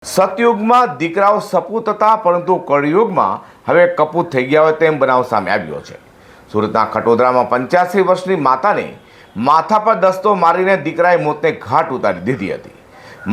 સતયુગમાં દીકરાઓ સપૂત હતા, પરંતુ કળયુગમાં હવે કપૂત થઈ ગયા હોય તેમ બનાવ સામે આવ્યો છે। સુરતના ખટોદરામાં 85 વર્ષની માતાને માથા પર દસ્તો મારીને દીકરાએ મોતને ઘાટ ઉતારી દીધી હતી।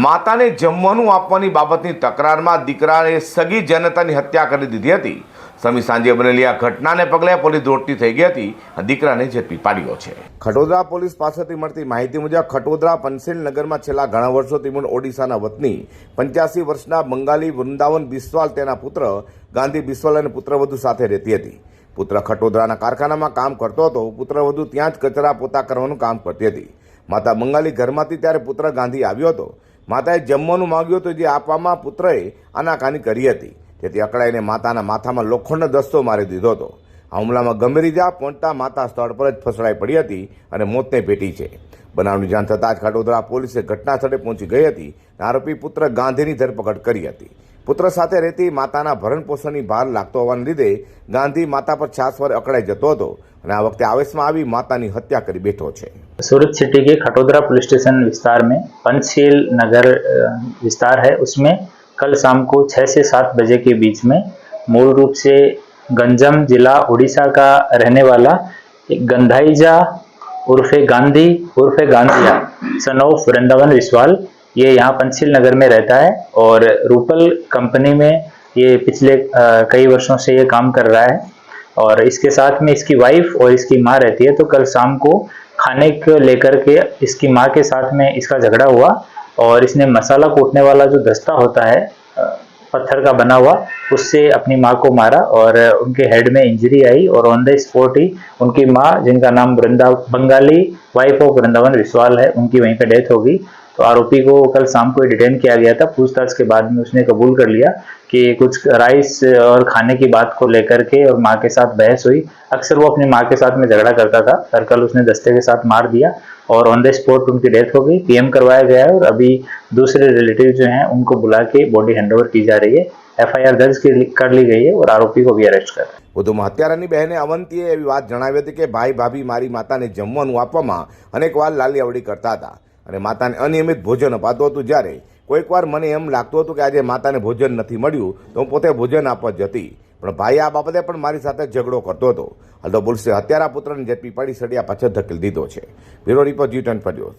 માતાને જમવાનું આપવાની બાબતની તકરારમાં દીકરાએ સગી જનતાની હત્યા કરી દીધી હતી। સમી સાંજે બનેલી આ ઘટનાને પગલે પોલીસ દોડતી થઈ ગઈ હતી અને દીકરાને ઝડપી પાડ્યો છે। ખટોદરા પોલીસ પાસેથી મળતી માહિતી મુજબ ખટોદરા પંસેલ નગરમાં છેલ્લા ઘણા વર્ષોથી મૂળ ઓડિશાના વતની 85 વર્ષના બંગાળી વૃંદાવન બિસ્વાલ તેના પુત્ર ગાંધી બિસ્વાલ અને પુત્રવધુ સાથે રહેતી હતી। પુત્ર ખટોદરાના કારખાનામાં કામ કરતો હતો। પુત્રવધુ ત્યાં જ કચરા પોતા કરવાનું કામ કરતી હતી। માતા બંગાળી ઘરમાંથી ત્યારે પુત્ર ગાંધી આવ્યો હતો। માતાએ જમવાનું માંગ્યું હતું, જે આપવામાં પુત્રએ આનાકાની કરી હતી। તેથી અકળાઈને માતાના માથામાં લોખંડનો દસ્તો મારી દીધો હતો। આ હુમલામાં ગંભીર ઇજા પહોંચતા માતા સ્થળ પર જ ફસડાઈ પડી હતી અને મોતને ભેટી છે। બનાવની જાણ થતાં જ ખટોદરા પોલીસે ઘટના સ્થળે પહોંચી ગઈ હતી। આરોપી પુત્ર ગાંધીની ધરપકડ કરી હતી। પુત્ર સાથે રહેતી માતાના ભરણપોષણની ભાર લાગતો હોવાને લીધે ગાંધી માતા પર છાસવારે અકળાઈ જતો હતો અને આ વખતે આવેશમાં આવી માતાની હત્યા કરી બેઠો છે। सूरत सिटी के खटोदरा पुलिस स्टेशन विस्तार में पंचशील नगर विस्तार है, उसमें कल शाम को 6 से 7 बजे के बीच में मूल रूप से गंजम जिला उड़ीसा का रहने वाला एक गंधाईजा उर्फे गांधी उर्फे गांधिया सन ऑफ वृंदावन विस्वाल, ये यहाँ पंचशील नगर में रहता है और रूपल कंपनी में ये पिछले कई वर्षों से ये काम कर रहा है और इसके साथ में इसकी वाइफ और इसकी माँ रहती है। तो कल शाम को खाने को लेकर के इसकी माँ के साथ में इसका झगड़ा हुआ और इसने मसाला कूटने वाला जो दस्ता होता है पत्थर का बना हुआ, उससे अपनी माँ को मारा और उनके हेड में इंजरी आई और ऑन द स्पॉट ही उनकी माँ, जिनका नाम बंगाली वाइफ ऑफ वृंदावन विस्वाल है, उनकी वहीं पे डेथ हो गई। तो आरोपी को कल शाम को डिटेन किया गया था। पूछताछ के बाद में उसने कबूल कर लिया कि कुछ राइस और खाने की बात को लेकर के और माँ के साथ बहस हुई। अक्सर वो अपनी माँ के साथ में झगड़ा करता था और कल उसने दस्ते के साथ मार दिया और ऑन द स्पॉट उनकी डेथ हो गई। पीएम करवाया गया है और अभी दूसरे रिलेटिव जो हैं उनको बुला के बॉडी हैंडओवर की जा रही है। एफआईआर दर्ज कर ली गई है और आरोपी को भी अरेस्ट कर વધુમાં હત્યારાની બહેને અવંતીએ એવી વાત જણાવી હતી કે ભાઈ ભાભી મારી માતાને જમવાનું આપવામાં અનેકવાર લાલીઅવળી કરતા હતા અને માતાને અનિયમિત ભોજન અપાતું હતું। જ્યારે કોઈકવાર મને એમ લાગતું હતું કે આજે માતાને ભોજન નથી મળ્યું તો હું પોતે ભોજન આપવા જતી, પણ ભાઈ આ બાબતે પણ મારી સાથે ઝઘડો કરતો હતો। હાલ તો પોલીસે હત્યારા પુત્રને ઝડપી પાડી સળિયા પાછળ ધકેલી દીધો છે। Bureau report G24 news.